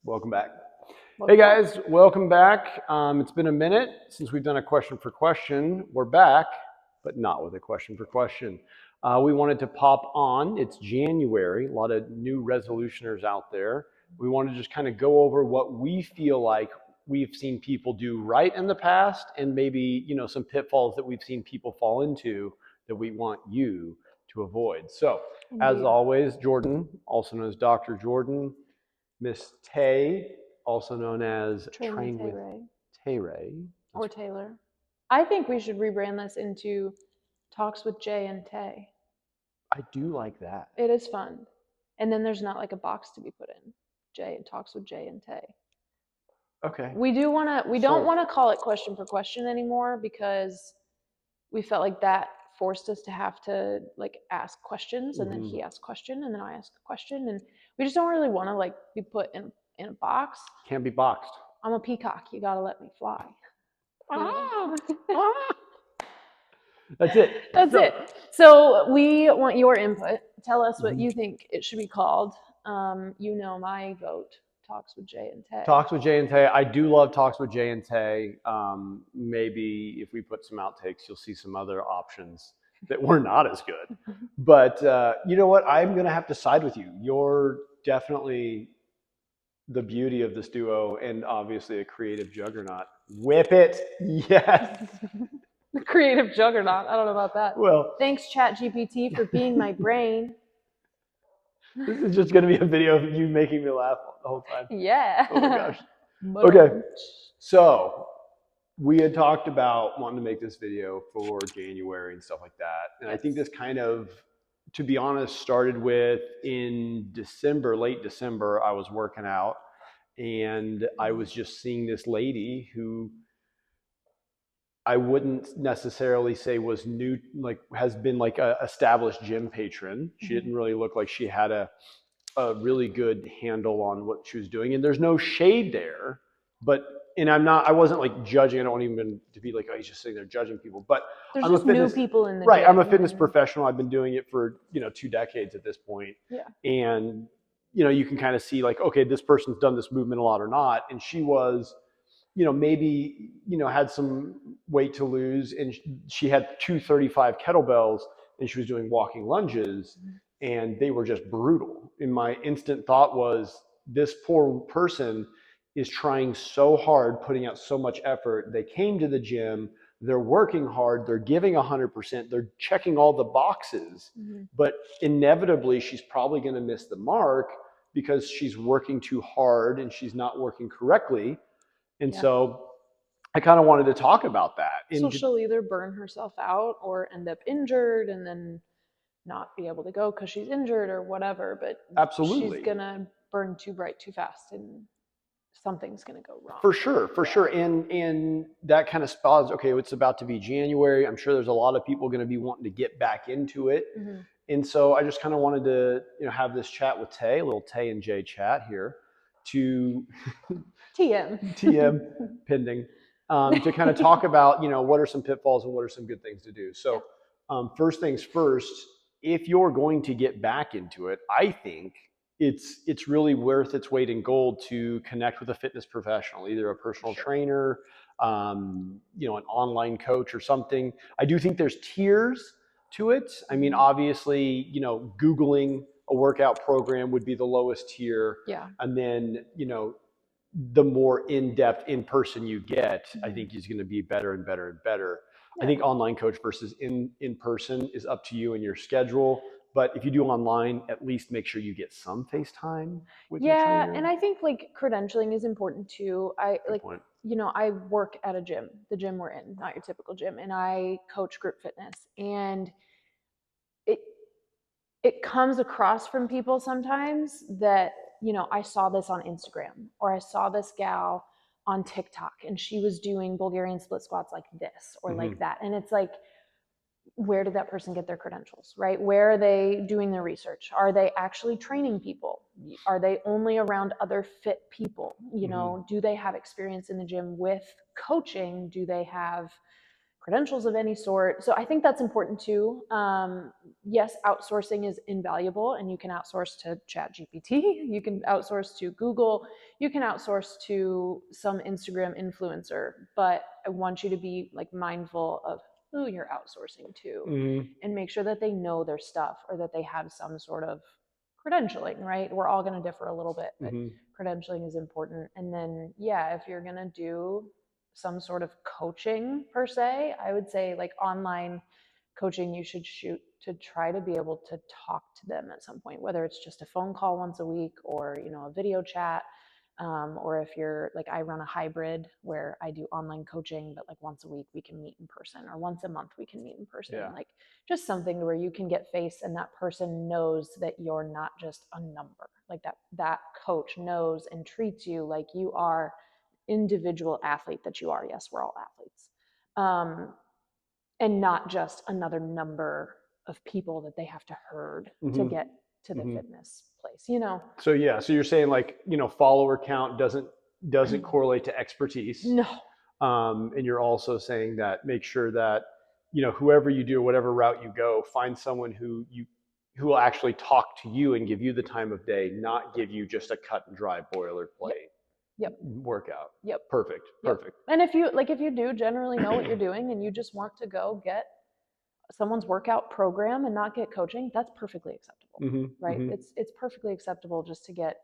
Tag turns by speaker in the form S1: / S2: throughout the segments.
S1: Welcome back. Hey
S2: Welcome back.
S1: guys, welcome back. It's been a minute since we've done a question for question. We're back, but not with a question for question. We wanted to pop on. It's January, a lot of new resolutioners out there. We want to just kind of go over what we feel like we've seen people do right in the past and maybe, some pitfalls that we've seen people fall into that we want you to avoid. So, as
S2: Indeed.
S1: always, Jordan, also known as Dr. Jordan, Miss Tay, also known as
S2: Train with
S1: Train
S2: Tay
S1: with
S2: Ray
S1: Tay Ray.
S2: or Taylor. I think we should rebrand this into Talks with Jay and Tay.
S1: I do like that.
S2: It is fun. And then there's not like a box to be put in. Jay Talks with Jay and Tay.
S1: Okay.
S2: We don't want to call it question for question anymore because we felt like that forced us to have to like ask questions and then he asked a question and then I asked a question and we just don't really want to like be put in a box.
S1: Can't be boxed.
S2: I'm a peacock. You gotta let me fly.
S1: That's it.
S2: That's it. So we want your input. Tell us what you think it should be called. My vote. Talks with Jay and Tay.
S1: Talks with Jay and Tay. I do love Talks with Jay and Tay. Maybe if we put some outtakes, you'll see some other options that were not as good. But you know what? I'm going to have to side with you. You're definitely the beauty of this duo and obviously a creative juggernaut. Whip it. Yes.
S2: The creative juggernaut. I don't know about that.
S1: Well,
S2: thanks, ChatGPT, for being my brain.
S1: This is just going to be a video of you making me laugh the whole time.
S2: Yeah.
S1: Oh my gosh. Okay. So we had talked about wanting to make this video for January and stuff like that. And I think this kind of, to be honest, started with in December, late December, I was working out and I was just seeing this lady who I wouldn't necessarily say was new, like has been like a established gym patron. She didn't really look like she had a really good handle on what she was doing. And there's no shade there, but I wasn't like judging. I don't even to be like, oh, he's just sitting there judging people. But
S2: there's
S1: I'm
S2: just
S1: a fitness,
S2: new people in the
S1: right.
S2: gym.
S1: I'm a fitness professional. I've been doing it for 2 decades at this point.
S2: Yeah.
S1: And you can kind of see like, okay, this person's done this movement a lot or not. And she was, maybe, had some weight to lose and she had 235 kettlebells and she was doing walking lunges and they were just brutal. And my instant thought was, this poor person is trying so hard, putting out so much effort. They came to the gym, they're working hard, they're giving 100%, they're checking all the boxes, but inevitably she's probably going to miss the mark because she's working too hard and she's not working correctly. And so I kind of wanted to talk about that.
S2: So she'll either burn herself out or end up injured and then not be able to go because she's injured or whatever. But
S1: absolutely,
S2: she's going to burn too bright too fast and something's going to go wrong.
S1: For sure. And that kind of spells, okay, it's about to be January. I'm sure there's a lot of people going to be wanting to get back into it. And so I just kind of wanted to, have this chat with Tay, a little Tay and Jay chat here to TM pending, to kind of talk about, what are some pitfalls and what are some good things to do. So first things first, if you're going to get back into it, I think it's really worth its weight in gold to connect with a fitness professional, either a personal trainer, an online coach or something. I do think there's tiers to it. I mean, obviously, Googling a workout program would be the lowest tier.
S2: Yeah.
S1: And then, the more in-depth in-person you get, I think is going to be better and better and better. I think online coach versus in-person is up to you and your schedule. But if you do online, at least make sure you get some FaceTime with your trainer.
S2: And I think like credentialing is important too. I work at a gym, the gym we're in, not your typical gym, and I coach group fitness. And it comes across from people sometimes that, I saw this on Instagram or I saw this gal on TikTok and she was doing Bulgarian split squats like this or like that. And it's like, where did that person get their credentials, right? Where are they doing their research? Are they actually training people? Are they only around other fit people? Do they have experience in the gym with coaching? Do they have, credentials of any sort. So I think that's important too. Yes, outsourcing is invaluable, and you can outsource to ChatGPT, you can outsource to Google, you can outsource to some Instagram influencer, but I want you to be like mindful of who you're outsourcing to and make sure that they know their stuff or that they have some sort of credentialing, right? We're all going to differ a little bit, but credentialing is important. And then, yeah, if you're going to do some sort of coaching per se, I would say like online coaching, you should shoot to try to be able to talk to them at some point, whether it's just a phone call once a week or, you know, a video chat. Or if you're like, I run a hybrid where I do online coaching, but like once a week we can meet in person, or once a month we can meet in person.
S1: Yeah.
S2: Like just something where you can get face and that person knows that you're not just a number. Like that coach knows and treats you like you are individual athlete that you are. Yes, we're all athletes. And not just another number of people that they have to herd to get to the fitness place, you know?
S1: So yeah, so you're saying like, you know, follower count doesn't correlate to expertise.
S2: No.
S1: And you're also saying that make sure that, you know, whoever you do, whatever route you go, find someone who will actually talk to you and give you the time of day, not give you just a cut and dry boilerplate workout.
S2: Yep.
S1: Perfect.
S2: And if you do generally know what you're doing and you just want to go get someone's workout program and not get coaching, that's perfectly acceptable, right? It's perfectly acceptable just to get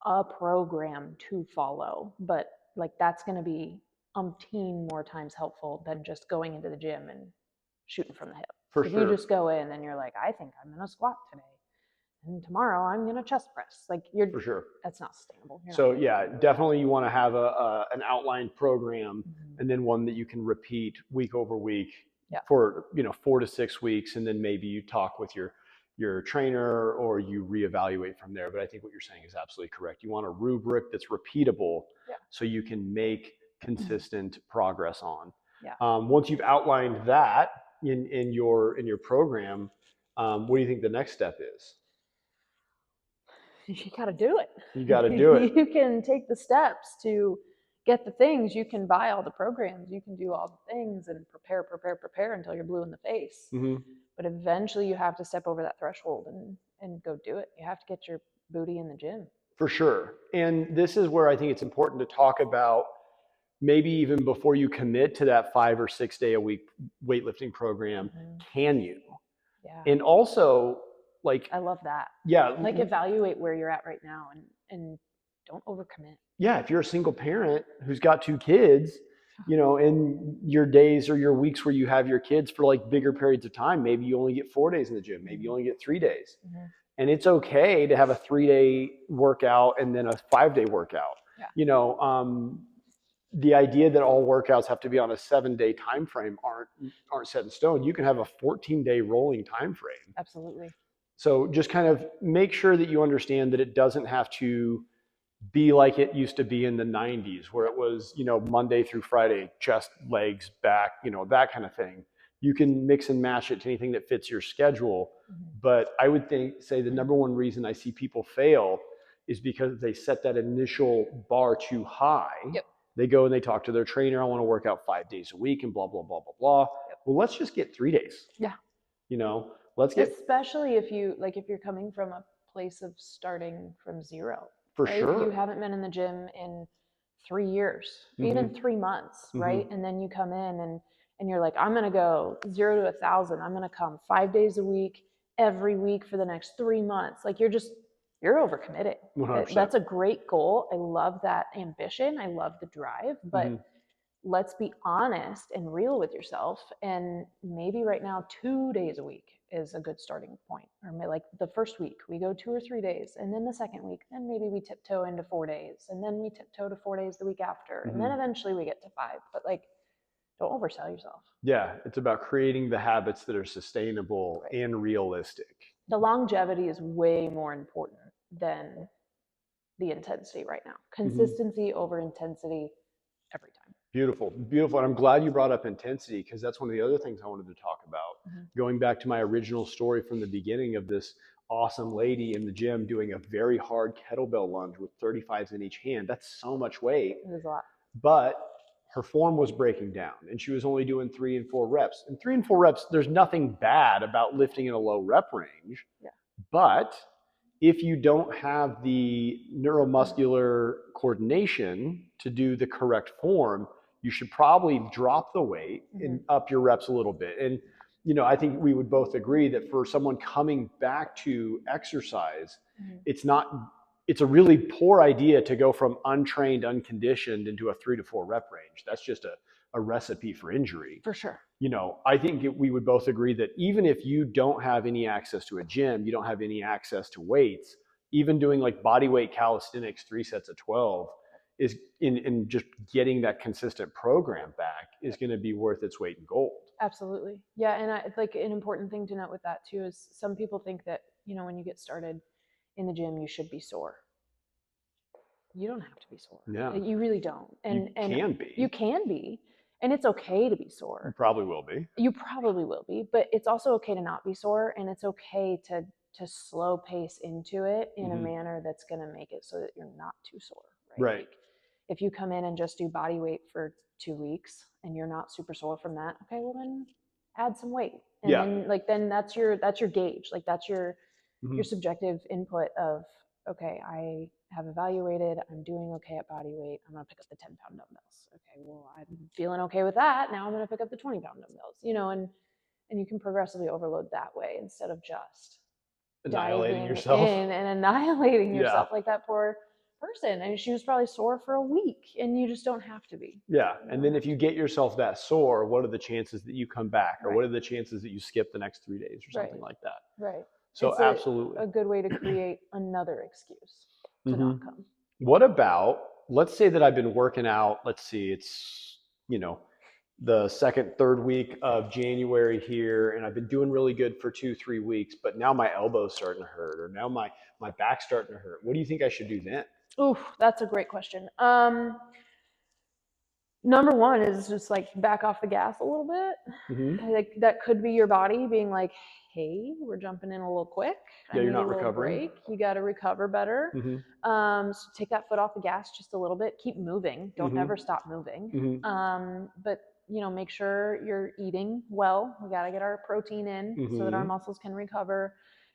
S2: a program to follow, but like that's going to be umpteen more times helpful than just going into the gym and shooting from the hip.
S1: For
S2: if
S1: sure.
S2: you just go in and you're like, I think I'm going to squat today, and tomorrow I'm going to chest press, like
S1: for sure,
S2: that's not sustainable.
S1: So yeah, definitely you want to have an outlined program and then one that you can repeat week over week for, you know, 4 to 6 weeks, and then maybe you talk with your trainer or you reevaluate from there. But I think what you're saying is absolutely correct. You want a rubric that's repeatable so you can make consistent progress on. Once you've outlined that in your program, what do you think the next step is?
S2: You got to do it.
S1: You got to do it.
S2: You can take the steps to get the things. You can buy all the programs. You can do all the things and prepare until you're blue in the face. But eventually you have to step over that threshold and go do it. You have to get your booty in the gym.
S1: For sure. And this is where I think it's important to talk about, maybe even before you commit to that 5 or 6 day a week weightlifting program, can you?
S2: Yeah.
S1: And also, like,
S2: I love that.
S1: Yeah.
S2: Like evaluate where you're at right now and don't overcommit.
S1: Yeah. If you're a single parent who's got 2 kids, you know, in your days or your weeks where you have your kids for like bigger periods of time, maybe you only get 4 days in the gym, maybe you only get 3 days. And it's okay to have a 3-day workout and then a 5-day workout. You know, the idea that all workouts have to be on a 7-day time frame aren't set in stone. You can have a 14-day rolling time frame.
S2: Absolutely.
S1: So just kind of make sure that you understand that it doesn't have to be like it used to be in the 90s, where it was, you know, Monday through Friday, chest, legs, back, you know, that kind of thing. You can mix and match it to anything that fits your schedule. But I would say the number one reason I see people fail is because they set that initial bar too high. They go and they talk to their trainer. I want to work out 5 days a week and blah, blah, blah, blah, blah. Well, let's just get 3 days. You know,
S2: especially if you're coming from a place of starting from zero.
S1: For
S2: right?
S1: sure.
S2: You haven't been in the gym in 3 years, even 3 months, right? And then you come in and you're like, I'm going to go 0 to 1,000. I'm going to come 5 days a week, every week for the next 3 months. Like you're overcommitting.
S1: 100%.
S2: That's a great goal. I love that ambition. I love the drive, but let's be honest and real with yourself. And maybe right now, 2 days a week is a good starting point. Or maybe like the first week we go 2 or 3 days, and then the second week, then maybe we tiptoe into 4 days, and then we tiptoe to 4 days the week after, and then eventually we get to 5. But like, don't oversell yourself.
S1: Yeah, it's about creating the habits that are sustainable and realistic.
S2: The longevity is way more important than the intensity right now. Consistency over intensity every time.
S1: Beautiful, beautiful. And I'm glad you brought up intensity, because that's one of the other things I wanted to talk about. Going back to my original story from the beginning of this awesome lady in the gym doing a very hard kettlebell lunge with 35s in each hand. That's so much weight.
S2: It is a lot.
S1: But her form was breaking down and she was only doing 3 and 4 reps. And 3 and 4 reps, there's nothing bad about lifting in a low rep range.
S2: Yeah.
S1: But if you don't have the neuromuscular coordination to do the correct form, you should probably drop the weight and up your reps a little bit. And, I think we would both agree that for someone coming back to exercise, it's a really poor idea to go from untrained, unconditioned into a 3 to 4 rep range. That's just a recipe for injury.
S2: For sure.
S1: I think we would both agree that even if you don't have any access to a gym, you don't have any access to weights, even doing like body weight calisthenics, 3 sets of 12 is in just getting that consistent program back is going to be worth its weight in gold.
S2: Absolutely. Yeah. And like an important thing to note with that too is some people think that, when you get started in the gym, you should be sore. You don't have to be sore.
S1: Yeah.
S2: You really don't. And
S1: you can be.
S2: You can be. And it's okay to be sore.
S1: You probably will be.
S2: You probably will be. But it's also okay to not be sore. And it's okay to slow pace into it in a manner that's going to make it so that you're not too sore. Right. Like if you come in and just do body weight for 2 weeks and you're not super sore from that, okay, well then add some weight. And then that's your gauge. Like that's your subjective input of, okay, I have evaluated, I'm doing okay at body weight, I'm going to pick up the 10-pound dumbbells. Okay, well, I'm feeling okay with that. Now I'm going to pick up the 20-pound dumbbells, and you can progressively overload that way instead of just
S1: annihilating yourself
S2: and annihilating yourself like that poor person. And she was probably sore for a week, and you just don't have to be.
S1: Yeah. And then if you get yourself that sore, what are the chances that you come back? Or what are the chances that you skip the next 3 days or something like that?
S2: Right.
S1: So
S2: it's
S1: absolutely.
S2: A good way to create another excuse to not come.
S1: What about, let's say that I've been working out, let's see, it's, the second, third week of January here, and I've been doing really good for 2-3 weeks, but now my elbow's starting to hurt, or now my back's starting to hurt. What do you think I should do then?
S2: Ooh, that's a great question. Number one is just like back off the gas a little bit. Like that could be your body being like, hey, we're jumping in a little quick.
S1: Yeah, you're not recovering.
S2: Break. You got to recover better. So take that foot off the gas just a little bit. Keep moving. Don't ever stop moving. But make sure you're eating well. We got to get our protein in so that our muscles can recover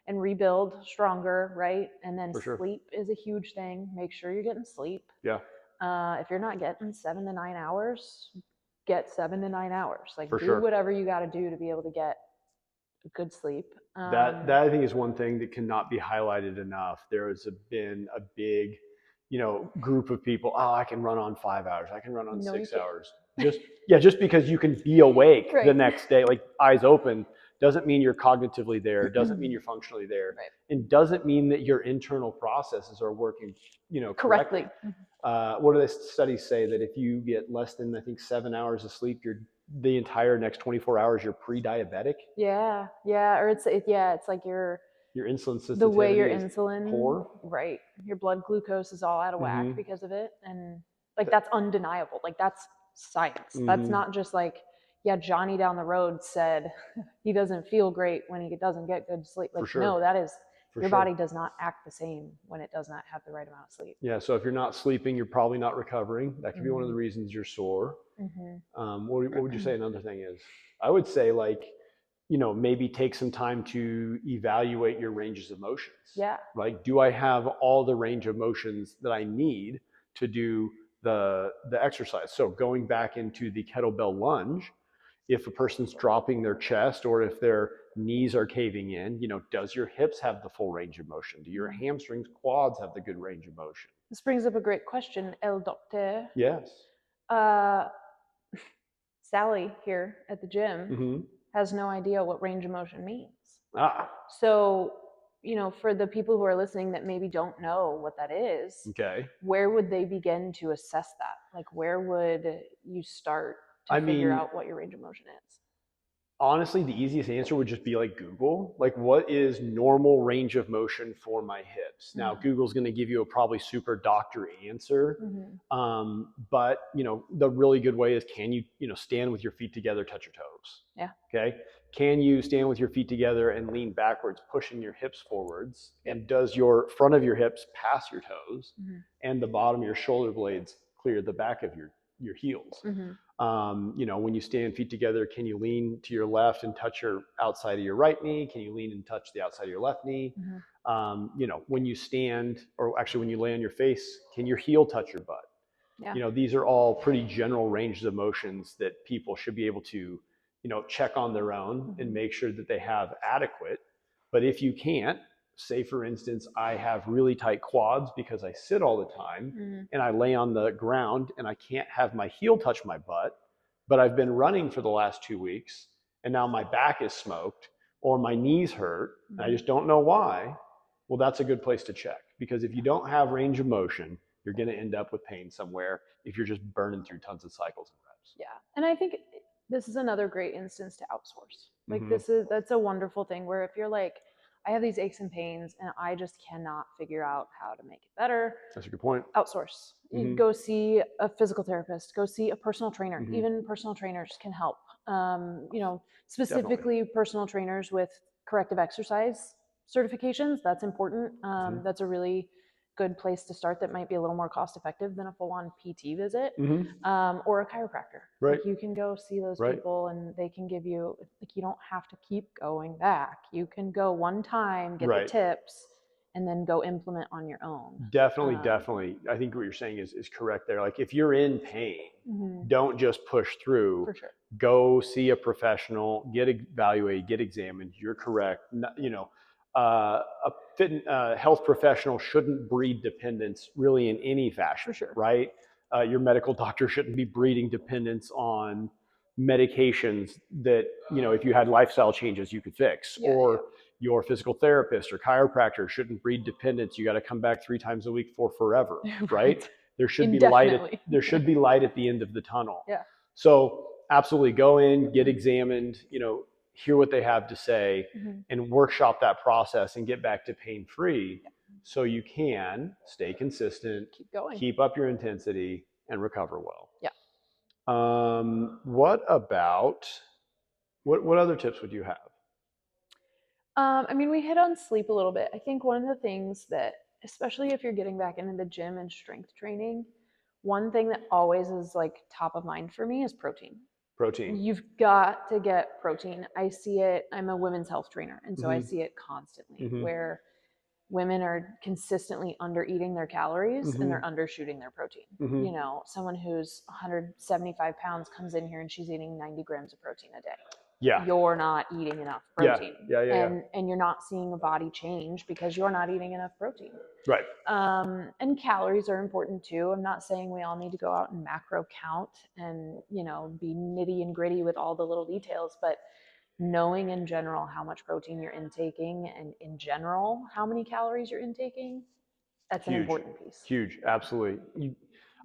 S2: and rebuild stronger, right? And then sleep is a huge thing. Make sure you're getting sleep.
S1: Yeah.
S2: If you're not getting 7 to 9 hours, get 7 to 9 hours. Like do whatever you got to do to be able to get good sleep.
S1: That I think is one thing that cannot be highlighted enough. There has been a big, group of people. Oh, I can run on 5 hours. I can run on 6 hours. Just because you can be awake the next day, like eyes open, doesn't mean you're cognitively there. Doesn't mean you're functionally there, and doesn't mean that your internal processes are working, correctly. What do the studies say that if you get less than, I think, 7 hours of sleep, you're the entire next 24 hours you're pre-diabetic?
S2: Yeah. Or it's like your insulin sensitivity, the way your insulin
S1: poor.
S2: Right. Your blood glucose is all out of whack because of it. And like that's undeniable. Like that's science. That's not just like, yeah, Johnny down the road said he doesn't feel great when he doesn't get good sleep. Like no, that is your body does not act the same when it does not have the right amount of sleep.
S1: Yeah, so if you're not sleeping, you're probably not recovering. That could be one of the reasons you're sore. What would you say another thing is? I would say maybe take some time to evaluate your ranges of motions.
S2: Yeah.
S1: Like, do I have all the range of motions that I need to do the exercise? So going back into the kettlebell lunge, if a person's dropping their chest or if their knees are caving in, does your hips have the full range of motion? Do your hamstrings, quads have the good range of motion?
S2: This brings up a great question, El Doctor.
S1: Yes.
S2: Sally here at the gym has no idea what range of motion means. So, for the people who are listening that maybe don't know what that is, where would they begin to assess that? Like, where would you start to figure out what your range of motion is?
S1: Honestly, the easiest answer would just be like Google. Like, what is normal range of motion for my hips? Now, Google's going to give you a probably super doctor answer. But, the really good way is, can you, stand with your feet together, touch your toes?
S2: Yeah.
S1: Okay. Can you stand with your feet together and lean backwards, pushing your hips forwards? And does your front of your hips pass your toes and the bottom of your shoulder blades clear the back of your your heels.
S2: Mm-hmm.
S1: You know, when you stand feet together, can you lean to your left and touch your outside of your right knee? Can you lean and touch the outside of your left knee?
S2: Mm-hmm.
S1: You know, when you stand, or actually when you lay on your face, can your heel touch your butt?
S2: Yeah.
S1: You know, these are all pretty general ranges of motions that people should be able to, you know, check on their own and make sure that they have adequate. But if you can't, say for instance, I have really tight quads because I sit all the time and I lay on the ground and I can't have my heel touch my butt, but I've been running for the last 2 weeks and now my back is smoked or my knees hurt and I just don't know why. Well, that's a good place to check, because if you don't have range of motion, you're going to end up with pain somewhere if you're just burning through tons of cycles and reps.
S2: Yeah. And I think this is another great instance to outsource. Like
S1: Mm-hmm.
S2: that's a wonderful thing where if you're like, I have these aches and pains and I just cannot figure out how to make it better.
S1: That's a good point.
S2: Outsource.
S1: Mm-hmm.
S2: Go see a physical therapist, go see a personal trainer.
S1: Mm-hmm.
S2: Even personal trainers can help. You know, specifically personal trainers with corrective exercise certifications. That's important. That's a really good place to start that might be a little more cost effective than a full-on PT visit. Or a chiropractor.
S1: Right.
S2: Like you can go see those
S1: Right.
S2: people and they can give you, like, you don't have to keep going back. You can go one time, get
S1: Right.
S2: the tips, and then go implement on your own.
S1: Definitely. I think what you're saying is correct there. Like if you're in pain, don't just push through.
S2: For sure.
S1: Go see a professional, get evaluated, get examined. You're correct. You know, a health professional shouldn't breed dependence really in any fashion.
S2: For sure.
S1: Right? Your medical doctor shouldn't be breeding dependence on medications that, you know, if you had lifestyle changes you could fix. Your physical therapist or chiropractor shouldn't breed dependence. You got to come back 3 times a week for forever, right? There should be light. There should be light at the end of the tunnel.
S2: Yeah.
S1: So absolutely go in, get examined, you know, hear what they have to say, and workshop that process and get back to pain-free, so you can stay consistent,
S2: keep going,
S1: keep up your intensity, and recover well.
S2: Yeah.
S1: What about what other tips would you have?
S2: I mean, we hit on sleep a little bit. I think one of the things that, especially if you're getting back into the gym and strength training, one thing that always is like top of mind for me is protein.
S1: Protein.
S2: You've got to get protein. I see it. I'm a women's health trainer, and so I see it constantly where women are consistently under eating their calories and they're undershooting their protein. You know, someone who's 175 pounds comes in here and she's eating 90 grams of protein a day.
S1: Yeah.
S2: You're not eating enough protein.
S1: Yeah.
S2: And you're not seeing a body change because you're not eating enough protein.
S1: Right.
S2: And calories are important too. I'm not saying we all need to go out and macro count and, you know, be nitty and gritty with all the little details, but knowing in general how much protein you're intaking and in general how many calories you're intaking, that's an important piece.
S1: Huge. Absolutely.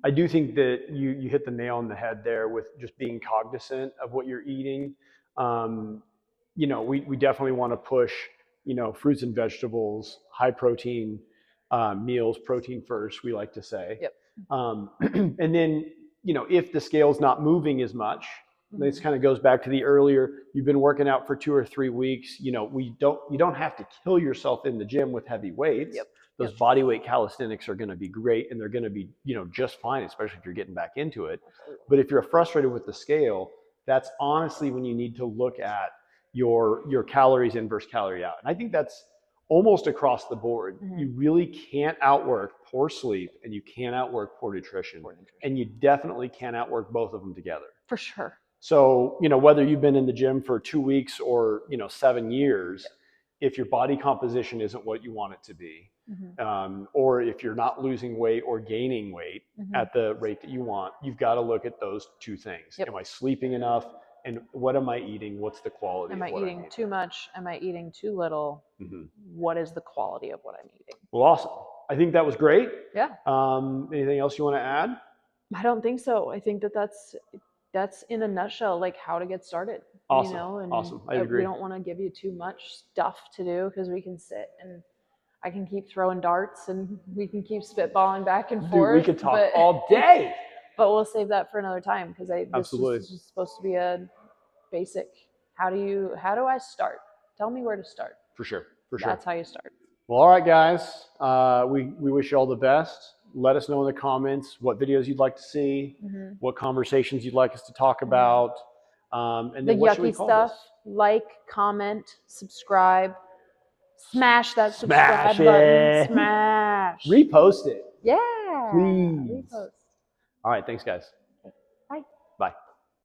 S1: I do think that you hit the nail on the head there with just being cognizant of what you're eating. You know, we definitely want to push, you know, fruits and vegetables, high protein meals, protein first, we like to say.
S2: Yep.
S1: And then, you know, if the scale's not moving as much, this kind of goes back to the earlier, you've been working out for 2 or 3 weeks, you know, you don't have to kill yourself in the gym with heavy weights. Those body weight calisthenics are going to be great and they're going to be, you know, just fine, especially if you're getting back into it. But if you're frustrated with the scale, that's honestly when you need to look at your calories in versus calorie out. And I think that's almost across the board. You really can't outwork poor sleep and you can't outwork poor nutrition. And you definitely can't outwork both of them together.
S2: For sure.
S1: So, you know, whether you've been in the gym for 2 weeks or, you know, 7 years, if your body composition isn't what you want it to be, or if you're not losing weight or gaining weight at the rate that you want, you've got to look at those 2 things. Am I sleeping enough? And what am I eating? What's the quality?
S2: Am I eating too much? Am I eating too little? What is the quality of what I'm eating?
S1: Well, awesome. I think that was great.
S2: Yeah.
S1: Anything else you want to add?
S2: I don't think so. I think that's in a nutshell, like how to get started.
S1: Awesome.
S2: You know, and
S1: awesome. I agree.
S2: We don't want to give you too much stuff to do because we can sit and I can keep throwing darts and we can keep spitballing back and forth.
S1: We could talk all day.
S2: But we'll save that for another time because this is supposed to be a basic. How do I start? Tell me where to start.
S1: For sure.
S2: That's how you start.
S1: Well, all right, guys. We wish you all the best. let us know in the comments what videos you'd like to see, what conversations you'd like us to talk about, and then
S2: the
S1: what should we
S2: yucky
S1: call
S2: stuff.
S1: this?
S2: Like, comment, subscribe, smash that
S1: Smash
S2: subscribe button,
S1: it.
S2: smash,
S1: Repost it.
S2: yeah,
S1: Please.
S2: repost.
S1: All right. Thanks, guys.
S2: Bye.
S1: Bye.